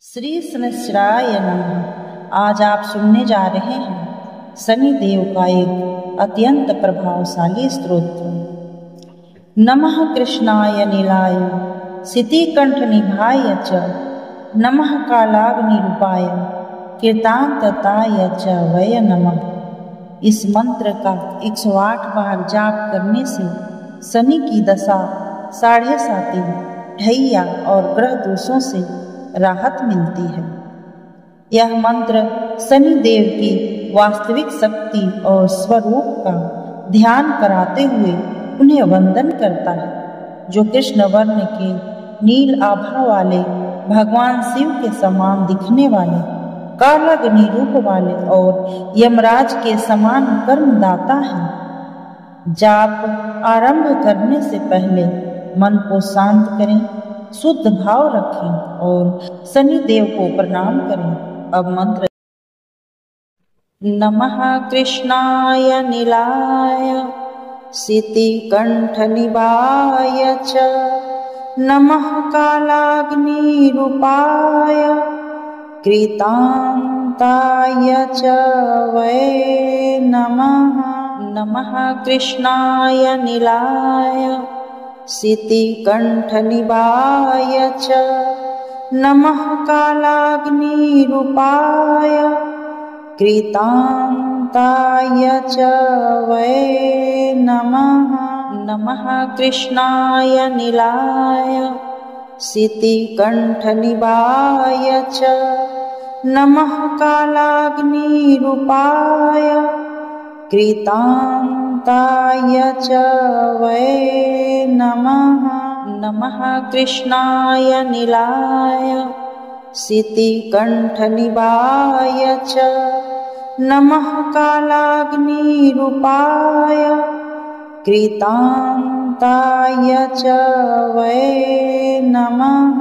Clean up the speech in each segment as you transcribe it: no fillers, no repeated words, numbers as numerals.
श्री शनिश्चराय नमः। आज आप सुनने जा रहे हैं शनिदेव का एक अत्यंत प्रभावशाली स्तोत्र। नमः कृष्णाय नीलाय सितिकंठ निभाय च, नमः कालाग्निरूपाय कृतांतताय च वै नमः। इस मंत्र का 108 बार जाप करने से शनि की दशा, साढ़े साती, ढैया और ग्रह दोषों से राहत मिलती है। यह मंत्र शनि देव की वास्तविक शक्ति और स्वरूप का ध्यान कराते हुए उन्हें वंदन करता है, जो कृष्ण वर्ण के नील आभा वाले भगवान शिव के समान दिखने वाले, कालाग्नि रूप वाले और यमराज के समान कर्मदाता है। जाप आरंभ करने से पहले मन को शांत करें, शुद्ध भाव रखें और शनि देव को प्रणाम करें। अब मंत्र। नमः कृष्णाय नीलाय सितिकंठ निभाय च, नमः कालाग्नि रूपाय कृतांताय च वै नमः। नमः कृष्णाय नीलाय सितिकंठ निभाय च, नमः कालाग्नि रूपाय कृतांताय च वै नमः। नमः कृष्णाय नीलाय सितिकंठ निभाय च, नमः कालाग्नि रूपाय कृतांताय च वै नमः। नमः कृष्णाय नीलाय सितिकंठ निभाय च, नमः कालाग्नि रूपाय कृतांताय च वै नमः।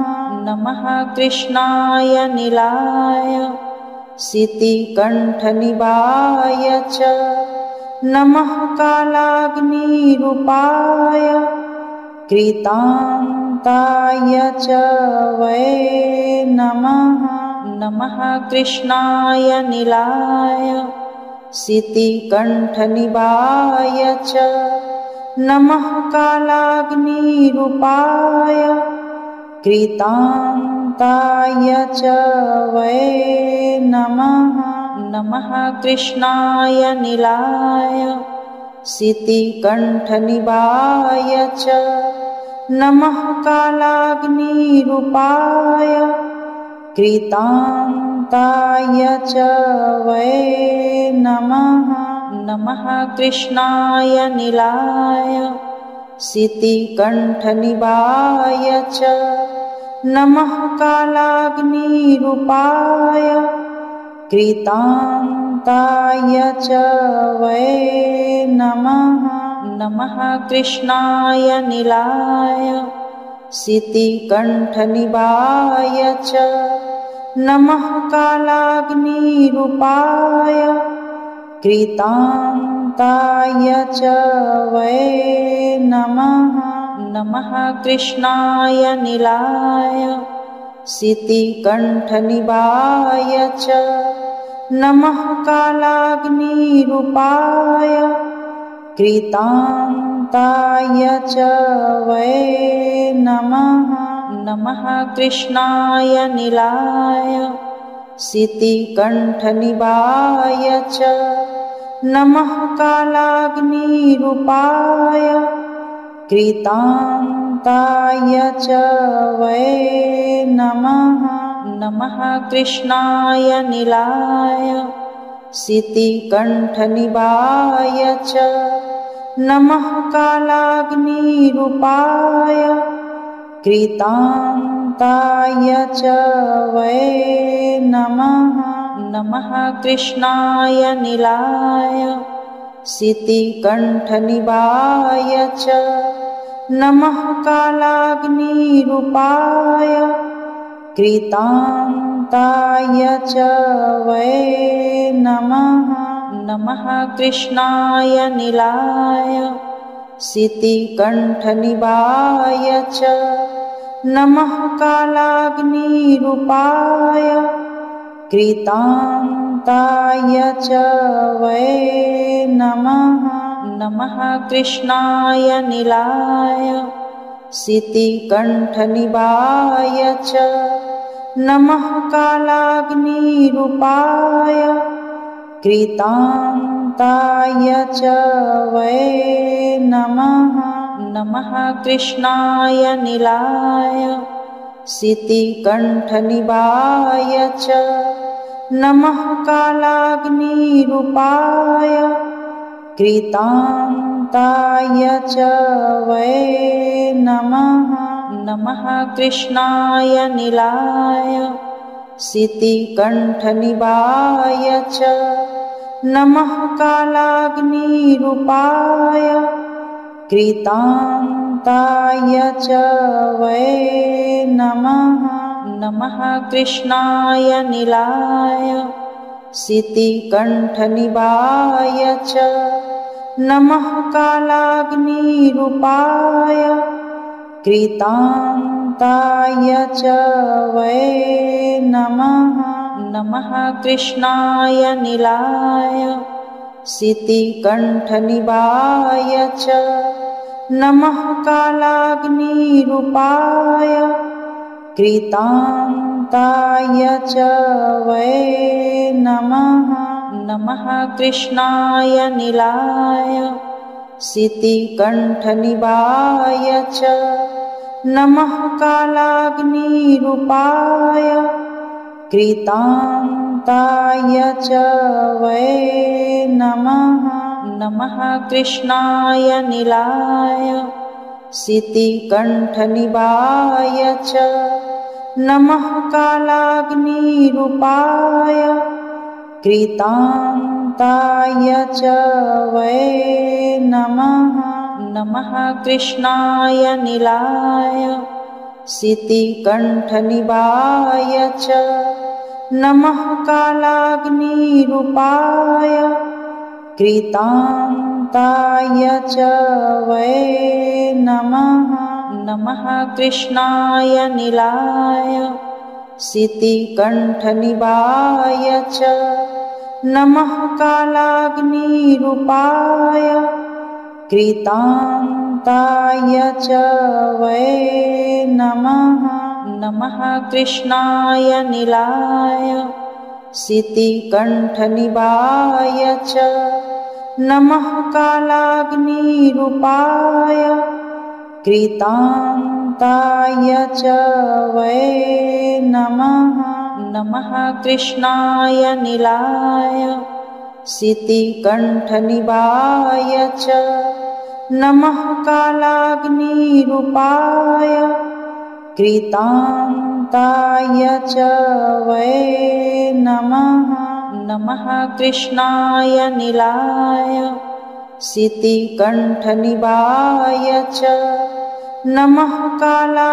नमः कृष्णाय नीलाय सितिकंठ निभाय च, नमः कालाग्नि रूपाय कृतांताय च वै नमः। नमः कृष्णाय नीलाय सितिकंठ निभाय च, नमः कालाग्नि रूपाय कृतांताय च वै नमः। नमः कृष्णाय नीलाय सितिकंठ निभाय च, नमः कालाग्नि रूपाय कृतांताय च वै नमः। नमः कृष्णाय नीलाय सितिकंठ निभाय च, नमः कालाग्नि रूपाय कृतांताय च वै नमः। नमः कृष्णाय नीलाय सितिकंठ निभाय च, नमः कालाग्नि रूपाय कृतांताय च वै नमः। नमः कृष्णाय नीलाय सितिकंठ निभाय च, नमः कालाग्नि रूपाय कृतांताय च वै नमः। नमः कृष्णाय नीलाय सितिकंठ निभाय च, नमः कालाग्नि रूपाय कृतांताय च वै नमः। नमः कृष्णाय नीलाय सितिकंठ निभाय च, नमः कालाग्नि रूपाय कृतांताय च वै नमः। नमः कृष्णाय नीलाय सितिकंठ निभाय च, नमः कालाग्नि रूपाय कृतांताय च वै नमः। नमः कृष्णाय नीलाय सितिकंठ निभाय च, नमः कालाग्निरूपाय कृतान्ताय च वै नमः। नमः कृष्णाय नीलाय शितिकण्ठनिभाय च नमः कालाग्निरूपाय कृतान्ताय च वै नमः। नमः कृष्णाय नीलाय शितिकण्ठनिभाय च नमः कालाग्निरूपाय कृतान्ताय च वै नमः। नमः कृष्णाय नीलाय शितिकण्ठनिभाय च नमः कालाग्निरूपाय कृतान्ताय च वै नमः। नमः कृष्णाय नीलाय शितिकण्ठनिभाय च नमः कालाग्निरूपाय कृतान्ताय च वै नमः। नमः कृष्णाय नीलाय शितिकण्ठनिभाय च नमः कालाग्निरूपाय कृतान्ताय च वै नमः। नमः कृष्णाय नीलाय शितिकण्ठनिभाय च नमः कालाग्निरूपाय कृतान्ताय च वै नमः। नमः कृष्णाय नीलाय शितिकण्ठनिभाय च नमः कालाग्निरूपाय कृतान्ताय च वै नमः। नमः कृष्णाय नीलाय शितिकण्ठनिभाय च नमः कालाग्निरूपाय कृतान्ताय च वै नमः। नमः कृष्णाय नीलाय शितिकण्ठनिभाय च नमः कालाग्निरूपाय कृतान्ताय च वै नमः। नमः कृष्णाय नीलाय शितिकण्ठनिभाय च नमः कालाग्निरूपाय कृतान्ताय च वै नमः। नमः कृष्णाय नीलाय शितिकण्ठनिभाय च नमः कालाग्निरूपाय कृतान्ताय च वै नमः। नमः कृष्णाय नीलाय शितिकण्ठनिभाय च नमः कालाग्निरूपाय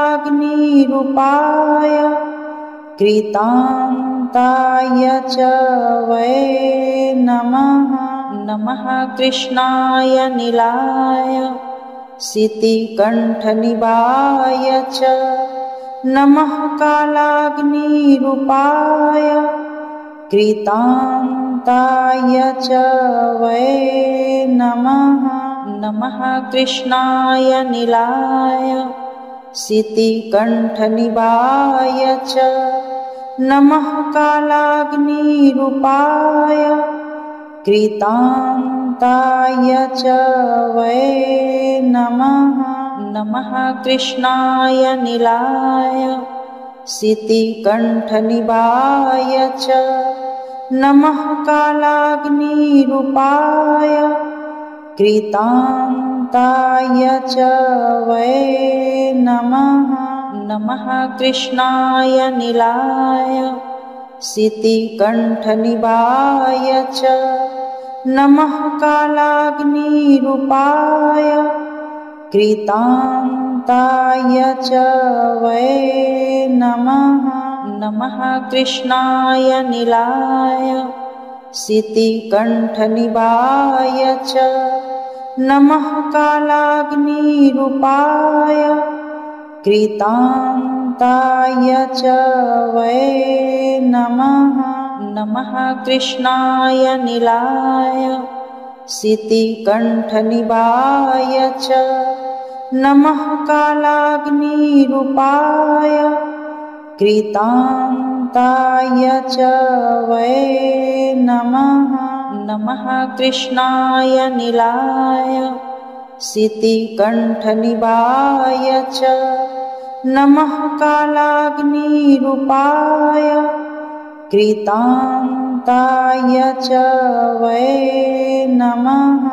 कृतान्ताय च वै नमः। नमः कृष्णाय नीलाय शितिकण्ठनिभाय च नमः कालाग्निरूपाय कृतान्ताय च वै नमः। नमः कृष्णाय नीलाय शितिकण्ठनिभाय च नमः कालाग्निरूपाय कृतान्ताय च वै नमः। नमः कृष्णाय नीलाय शितिकण्ठनिभाय च नमः कालाग्निरूपाय कृतान्ताय च वै नमः। नमः कृष्णाय नीलाय शितिकण्ठनिभाय च नमः कालाग्निरूपाय कृतान्ताय च वै नमः। नमः कृष्णाय नीलाय शितिकण्ठनिभाय च नमः कालाग्निरूपाय कृतान्ताय च वै नमः। नमः कृष्णाय नीलाय सितिकण्ठनिभाय च नमः कालाग्निरूपाय कृतान्ताय च वै नमः। नमः कृष्णाय नीलाय सितिकण्ठनिभाय च नमः कालाग्निरूपाय कृतान्ताय च वै नमः।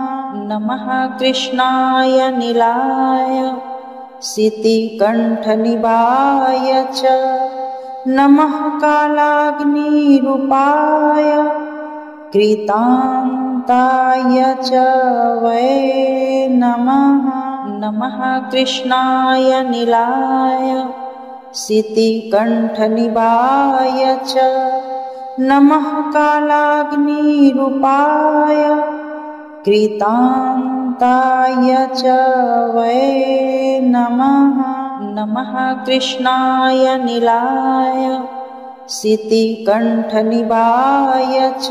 नमः कृष्णाय नीलाय सितिकण्ठनिभाय च नमः कालाग्निरूपाय कृतान्ताय च वै नमः। नमः कृष्णाय नीलाय सितिकण्ठनिभाय च नमः कालाग्निरूपाय कृतान्ताय च वै नमः। नमः कृष्णाय नीलाय सितिकण्ठनिभाय च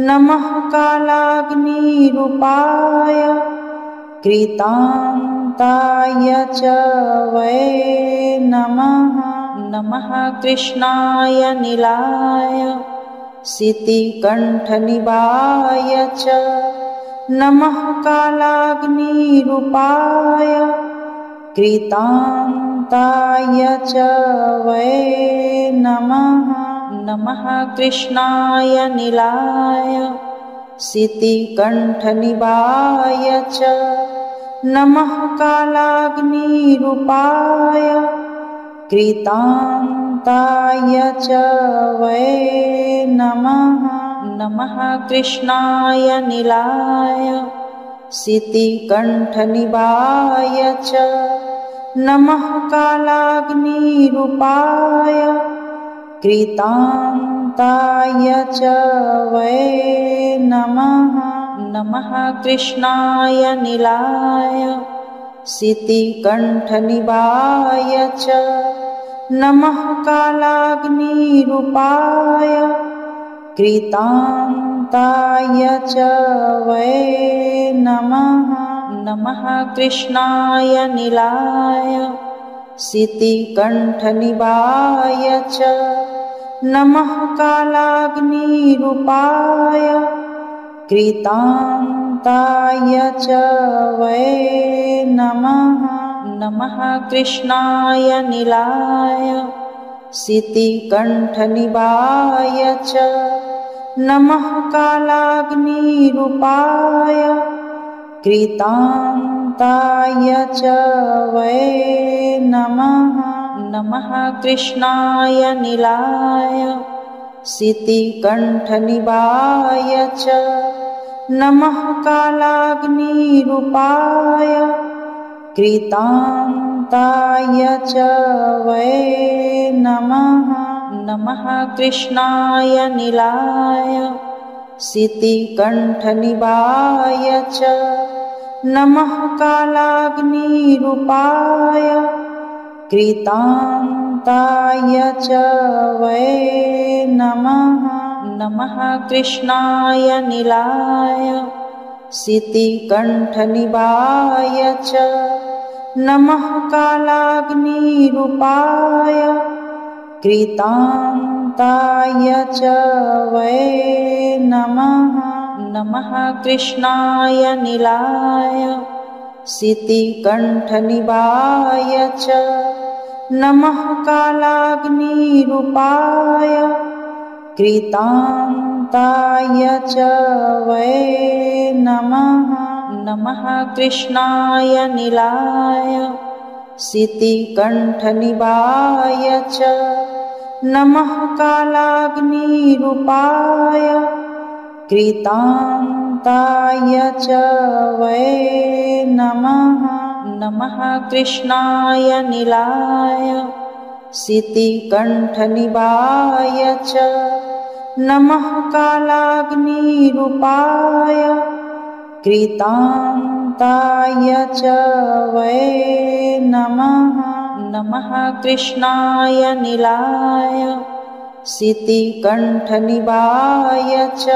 नमः कालाग्निरूपाय कृतान्ताय च वै नमः। नमः कृष्णाय नीलाय सितिकण्ठनिभाय च नमः कालाग्निरूपाय कृतान्ताय च वै नमः। नमः कृष्णाय नीलाय सितिकण्ठनिभाय च नमः कालाग्निरूपाय कृतान्ताय च वै नमः। नमः कृष्णाय नीलाय सितिकण्ठनिभाय च नमः कालाग्निरूपाय कृतान्ताय च वै नमः। नमः कृष्णाय नीलाय सितिकण्ठनिभाय च नमः कालाग्निरूपाय कृतान्ताय च वै नमः। नमः कृष्णाय नीलाय सितिकण्ठनिभाय च नमः कालाग्निरूपाय कृतान्ताय च वै नमः। नमः कृष्णाय नीलाय सितिकण्ठनिभाय च नमः कालाग्निरूपाय कृतान्ताय च वै नमः। नमः कृष्णाय नीलाय सितिकण्ठनिभाय च नमः कालाग्निरूपाय कृतान्ताय च वै नमः। नमः कृष्णाय नीलाय सितिकण्ठनिभाय च नमः कालाग्निरूपाय कृतान्ताय च वै नमः। नमः कृष्णाय नीलाय सितिकण्ठनिभाय च नमः कालाग्निरूपाय कृतान्ताय च वै नमः। नमः कृष्णाय नीलाय सितिकण्ठनिभाय च नमः कालाग्निरूपाय कृतान्ताय च वै नमः। नमः कृष्णाय नीलाय सितिकण्ठनिभाय च नमः कालाग्निरूपाय कृतान्ताय च वै नमः। नमः कृष्णाय नीलाय सितिकण्ठनिभाय च नमः कालाग्निरूपाय कृतान्ताय च वै नमः। नमः कृष्णाय नीलाय सितिकण्ठनिभाय च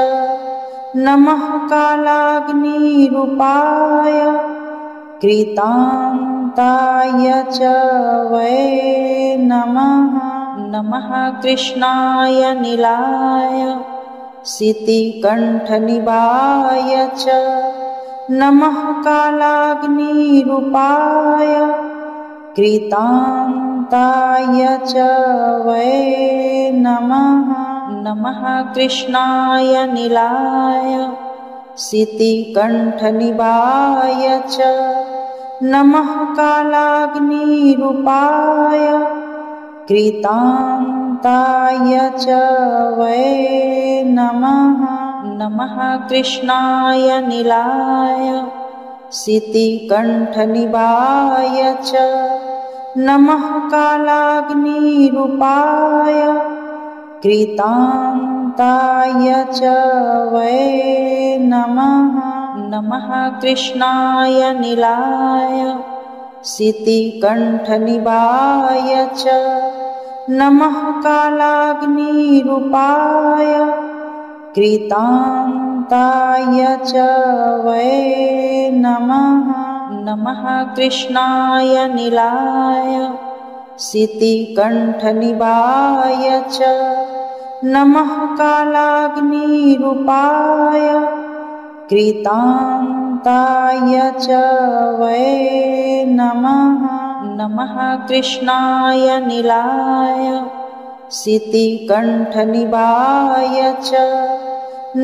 नमः कालाग्निरूपाय कृतान्ताय च वै नमः नमः कृष्णाय नीलाय सितिकण्ठनिभाय च नमः कालाग्निरूपाय कृतान्ताय च वै नमः नमः कृष्णाय नीलाय सितिकण्ठनिभाय च नमः कालाग्निरूपाय कृतान्ताय च वै नमः नमः कृष्णाय नीलाय सितिकण्ठनिभाय च नमः कालाग्निरूपाय कृतान्ताय च वै नमः नमः कृष्णाय नीलाय सितिकण्ठनिभाय च नमः कालाग्निरूपाय कृतान्ताय च वै नमः नमः कृष्णाय नीलाय सितिकण्ठनिभाय च नमः कालाग्निरूपाय कृतान्ताय च वै नमः नमः कृष्णाय नीलाय सितिकण्ठनिभाय च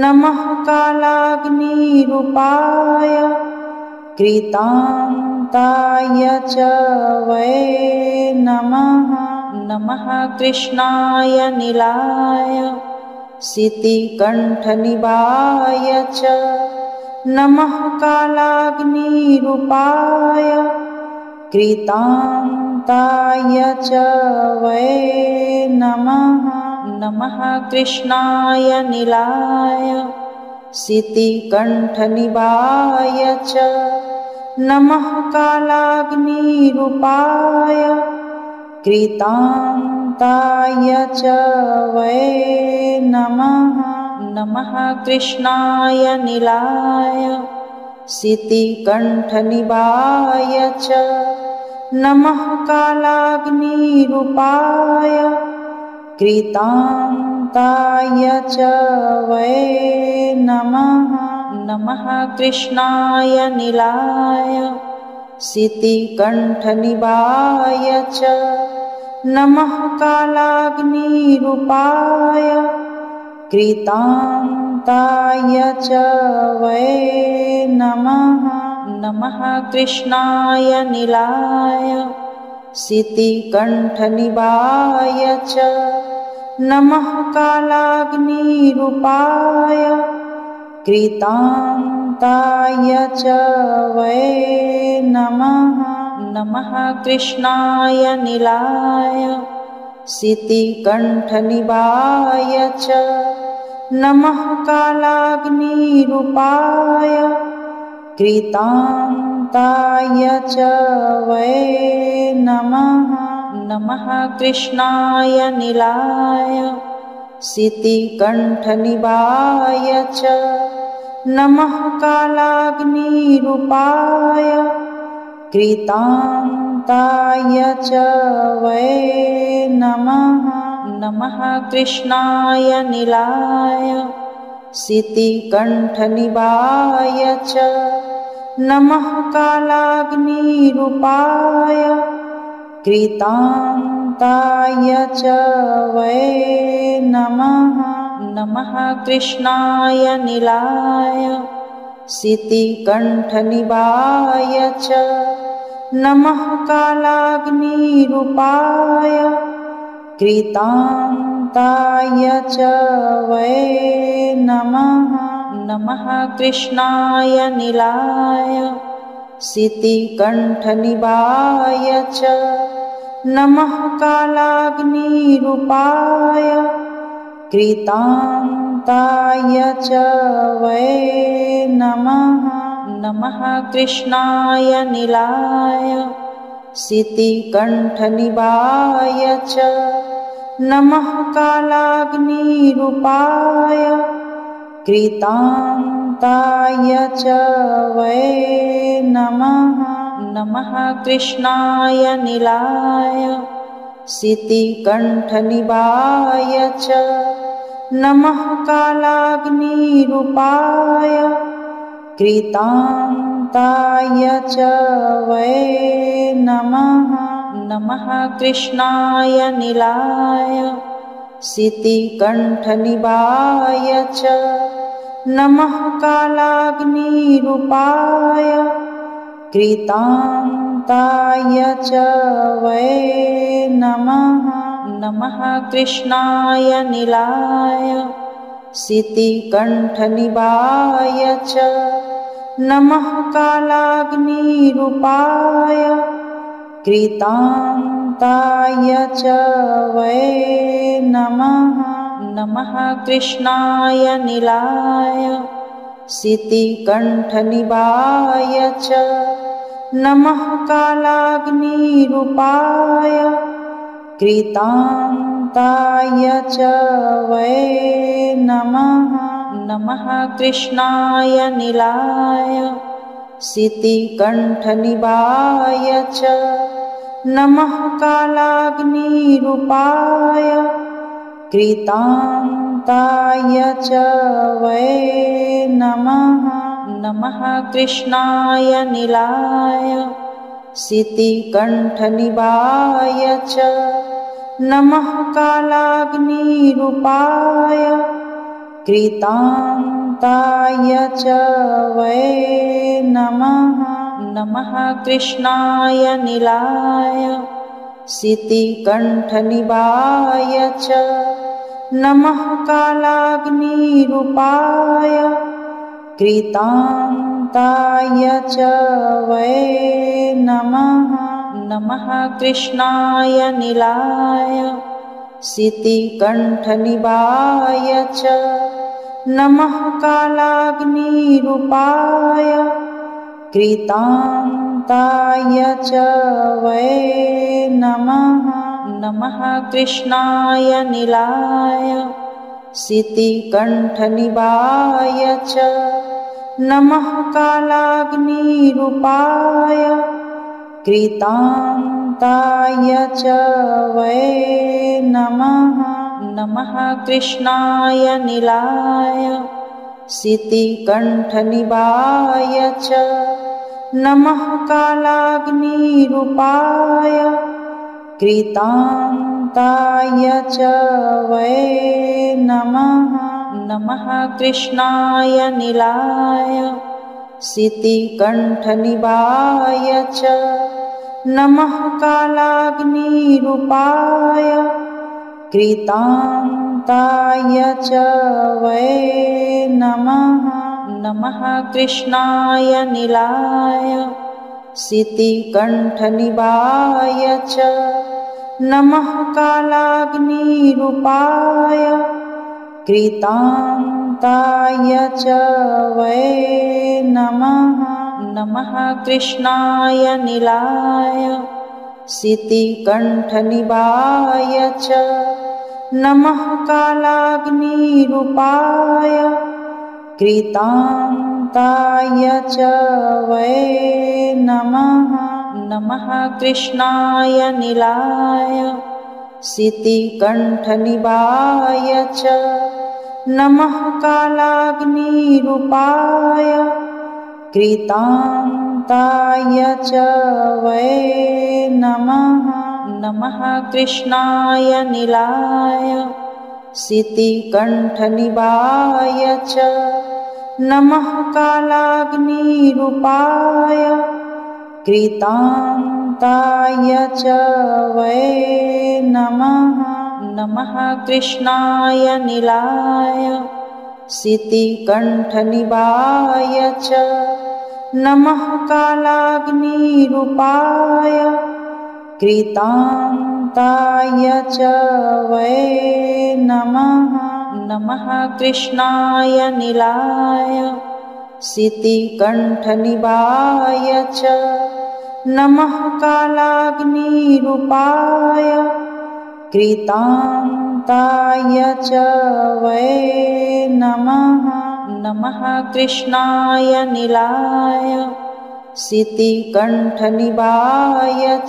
नमः कालाग्निरूपाय कृतान्ताय च वै नमः नमः कृष्णाय नीलाय सितिकण्ठनिभाय च नमः कालाग्निरूपाय कृतान्ताय च वै नमः नमः कृष्णाय नीलाय सितिकण्ठनिभाय च नमः कालाग्निरूपाय कृतान्ताय च वै नमः नमः कृष्णाय नीलाय सितिकण्ठनिभाय च नमः कालाग्निरूपाय कृतान्ताय च वै नमः नमः कृष्णाय नीलाय सितिकण्ठनिभाय च नमः कालाग्निरूपाय कृतान्ताय च वै नमः नमः कृष्णाय नीलाय सितिकण्ठनिभाय च नमः कालाग्निरूपाय कृतान्ताय च वै नमः नमः कृष्णाय नीलाय सितिकण्ठनिभाय च नमः कालाग्निरूपाय कृतान्ताय च वै नमः नमः कृष्णाय नीलाय सितिकण्ठनिभाय च नमः कालाग्निरूपाय कृतान्ताय च वै नमः नमः कृष्णाय नीलाय सितिकण्ठनिभाय च नमः कालाग्निरूपाय कृतान्ताय च वै नमः नमः कृष्णाय नीलाय सितिकण्ठनिभाय च नमः कालाग्निरूपाय कृतान्ताय च वै नमः नमः कृष्णाय नीलाय सितिकण्ठनिभाय च नमः कालाग्निरूपाय कृतान्ताय च वै नमः नमः कृष्णाय नीलाय सितिकण्ठनिभाय च नमः कालाग्निरूपाय कृतान्ताय च वै नमः। नमः कृष्णाय नीलाय सितिकण्ठनिभाय च नमः कालाग्निरूपाय कृतान्ताय च वै नमः। नमः कृष्णाय नीलाय सितिकण्ठनिभाय च नमः कालाग्निरूपाय कृतान्ताय च वै नमः। नमः कृष्णाय नीलाय सितिकण्ठनिभाय च नमः कालाग्निरूपाय कृतान्ताय च वै नमः। नमः कृष्णाय नीलाय सितिकण्ठनिभाय च नमः कालाग्निरूपाय कृतान्ताय च वै नमः। नमः कृष्णाय नीलाय सितिकण्ठनिभाय च नमः कालाग्निरूपाय कृतान्ताय च वै नमः। नमः कृष्णाय नीलाय सितिकण्ठनिभाय च नमः कालाग्निरूपाय कृतान्ताय च वै नमः। नमः कृष्णाय नीलाय सितिकण्ठनिभाय च नमः कालाग्निरूपाय कृतान्ताय च वै नमः। नमः कृष्णाय नीलाय सितिकण्ठनिभाय च नमः कालाग्निरूपाय कृतान्ताय च वै नमः। नमः कृष्णाय नीलाय सितिकण्ठनिभाय च नमः कालाग्निरूपाय कृतान्ताय च वै नमः। नमः कृष्णाय नीलाय सितिकण्ठनिभाय च नमः कालाग्निरूपाय कृतान्ताय च वै नमः। नमः कृष्णाय नीलाय सितिकण्ठनिभाय च नमः कालाग्निरूपाय कृतान्ताय च वै नमः। नमः कृष्णाय नीलाय सितिकण्ठनिभाय च नमः कालाग्निरूपाय कृतान्ताय च वै नमः। नमः कृष्णाय नीलाय सितिकण्ठनिभाय च नमः कालाग्निरूपाय कृतान्ताय च वै नमः। नमः कृष्णाय नीलाय सितिकण्ठनिभाय च नमः कालाग्निरूपाय कृतान्ताय च वै नमः। नमः कृष्णाय नीलाय सितिकण्ठनिभाय च नमः कालाग्निरूपाय कृतान्ताय च वै नमः। नमः कृष्णाय नीलाय सितिकण्ठनिभाय च नमः कालाग्निरूपाय कृतान्ताय च वै नमः। नमः कृष्णाय नीलाय सितिकण्ठनिभाय च नमः कालाग्निरूपाय कृतान्ताय च वै नमः। नमः कृष्णाय नीलाय शितिकण्ठनिभाय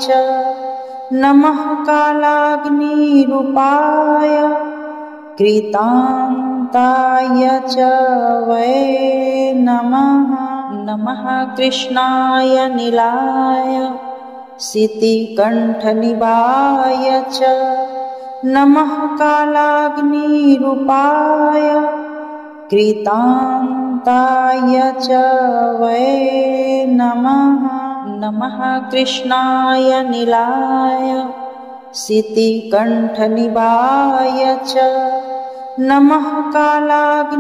च नमः कालाग्निरूपाय कृतान्ताय च वै नमः। नमः कृष्णाय नीलाय शितिकण्ठनिभाय च नमः कालाग्निरूपाय कृतान्ताय च वै नमः। नमः कृष्णाय नीलाय शितिकण्ठनिभाय च नमः कालाग्निरूपाय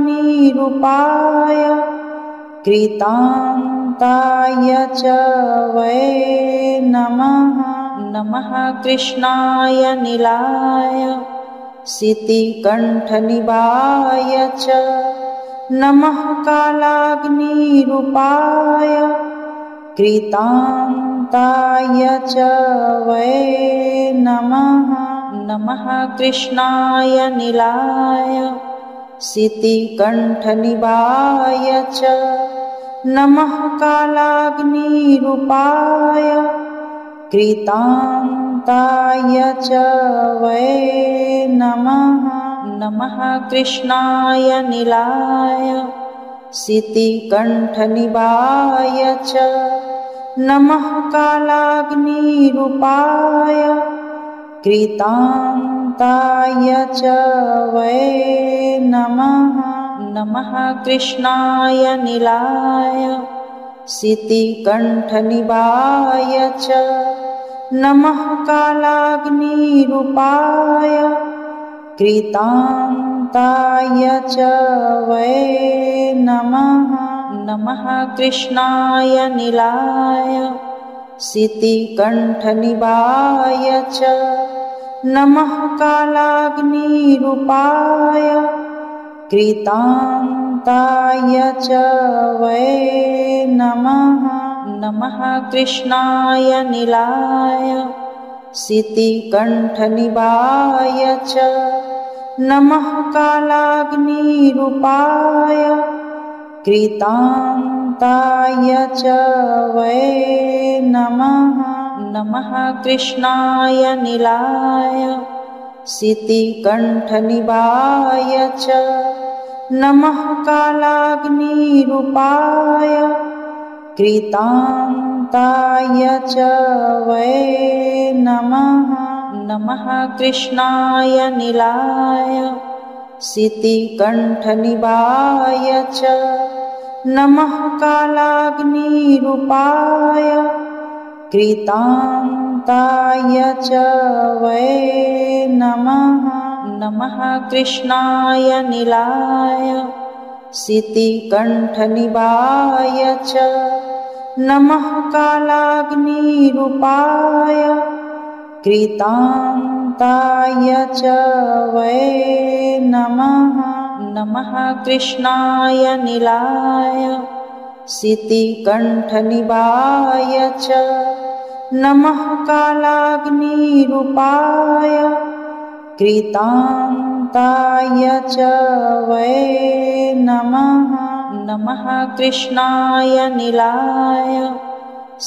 कृतान्ताय च वै नमः। नमः कृष्णाय नीलाय शितिकण्ठनिभाय च नमः कालाग्निरूपाय कृतान्ताय च वै नमः। नमः कृष्णाय नीलाय शितिकण्ठनिभाय च नमः कालाग्निरूपाय कृतान्ताय च वै नमः। नमः कृष्णाय नीलाय शितिकण्ठनिभाय च नमः कालाग्निरूपाय कृतान्ताय च वै नमः। नमः कृष्णाय नीलाय शितिकण्ठनिभाय च नमः कालाग्निरूपाय कृतान्ताय च वै नमः। नमः कृष्णाय नीलाय शितिकण्ठनिभाय च नमः कालाग्निरूपाय कृतान्ताय च वै नमः। नमः कृष्णाय नीलाय शितिकण्ठनिभाय च नमः कालाग्निरूपाय कृतान्ताय च वै नमः। नमः कृष्णाय नीलाय शितिकण्ठनिभाय च नमः कालाग्निरूपाय कृतान्ताय च वै नमः। नमः कृष्णाय नीलाय शितिकण्ठनिभाय च नमः कालाग्निरूपाय कृतान्ताय च वै नमः। नमः कृष्णाय नीलाय शितिकण्ठनिभाय च नमः कालाग्निरूपाय कृतान्ताय च वै नमः। नमः कृष्णाय नीलाय शितिकण्ठनिभाय च नमः कालाग्निरूपाय कृतान्ताय च वै नमः। नमः कृष्णाय नीलाय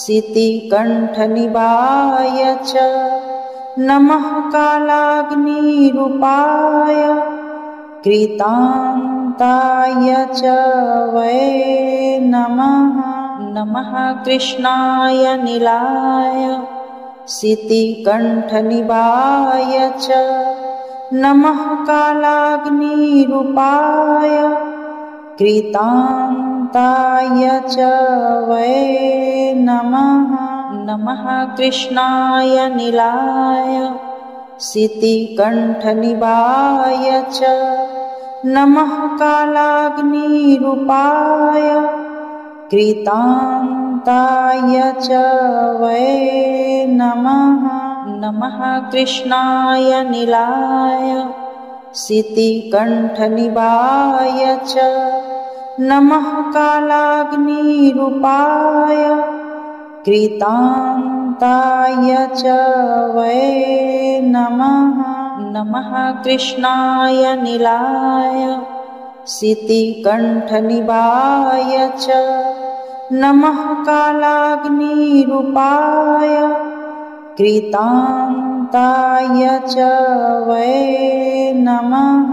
शितिकण्ठनिभाय च नमः कालाग्निरूपाय कृतान्ताय च वै नमः। नमः कृष्णाय नीलाय शितिकण्ठनिभाय च नमः कालाग्निरूपाय कृतान्ताय च वै नमः। नमः कृष्णाय नीलाय शितिकण्ठनिभाय च नमः कालाग्निरूपाय कृतान्ताय च वै नमः। नमः कृष्णाय नीलाय शितिकण्ठनिभाय च नमः कालाग्निरूपाय कृतान्ताय च वै नमः। नमः कृष्णाय नीलाय शितिकण्ठनिभाय च नमः कालाग्निरूपाय कृतान्ताय च वै नमः।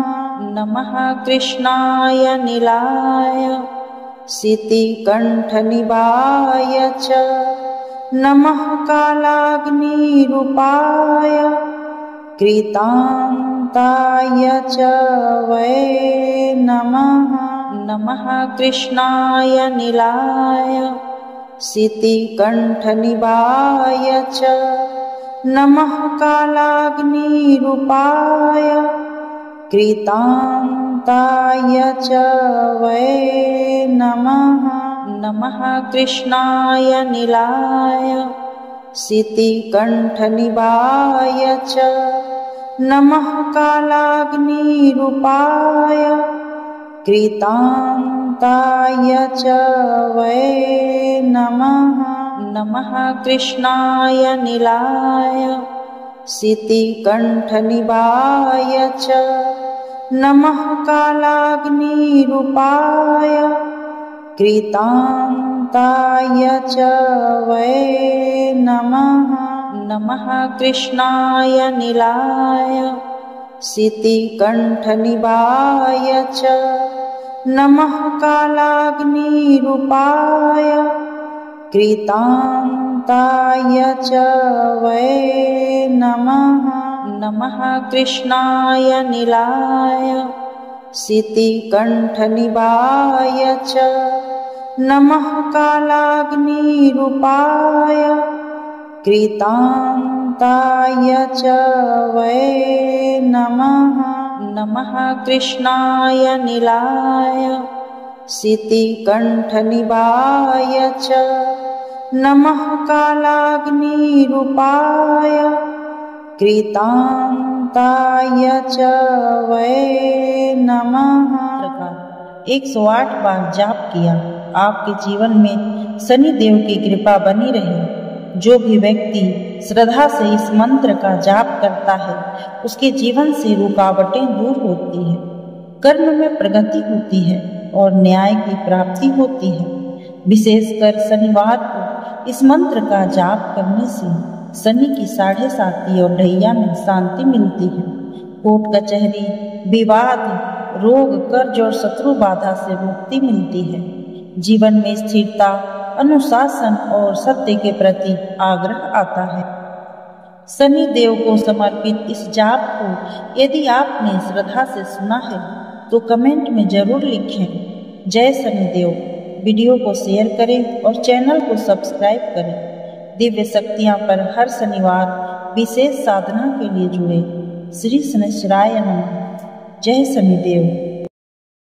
नमः कृष्णाय नीलाय शितिकण्ठनिभाय च नमः कालाग्निरूपाय कृतान्ताय च वै नमः। नमः कृष्णाय नीलाय शितिकण्ठनिभाय च नमः कालाग्निरूपाय कृतान्ताय च वै नमः। नमः कृष्णाय नीलाय शितिकण्ठनिभाय च नमः कालाग्निरूपाय कृतान्ताय च वै नमः। नमः कृष्णाय नीलाय शितिकण्ठनिभाय च नमः कालाग्निरूपाय कृतान्ताय च वै नमः। नमः कृष्णाय नीलाय शितिकण्ठनिभाय च नमः कालाग्निरूपाय कृतान्ताय च वै नमः। नमः कृष्णाय नीलाय शितिकण्ठनिभाय च नमः कालाग्निरूपाय कृतान्ताय च वै नमः। नमः कृष्णाय नीलाय शितिकण्ठनिभाय च नमः कालाग्निरूपाय कृतान्ताय च वै नमः। 108 बार जाप किया। आपके जीवन में शनिदेव की कृपा बनी रहे। जो भी व्यक्ति श्रद्धा से इस मंत्र का जाप करता है उसके जीवन से रुकावटें दूर होती है, कर्म में प्रगति होती है और न्याय की प्राप्ति होती है। विशेषकर शनिवार को इस मंत्र का जाप करने से शनि की 7.5 और ढैया में शांति मिलती है। कोर्ट कचहरी, विवाद, रोग, कर्ज और शत्रु बाधा से मुक्ति मिलती है। जीवन में स्थिरता, अनुशासन और सत्य के प्रति आग्रह आता है। शनि देव को समर्पित इस जाप को यदि आपने श्रद्धा से सुना है तो कमेंट में जरूर लिखें जय शनिदेव। वीडियो को शेयर करें और चैनल को सब्सक्राइब करें। दिव्य शक्तियाँ पर हर शनिवार विशेष साधना के लिए जुड़े। श्री शनिश्चराय नमः। जय शनिदेव।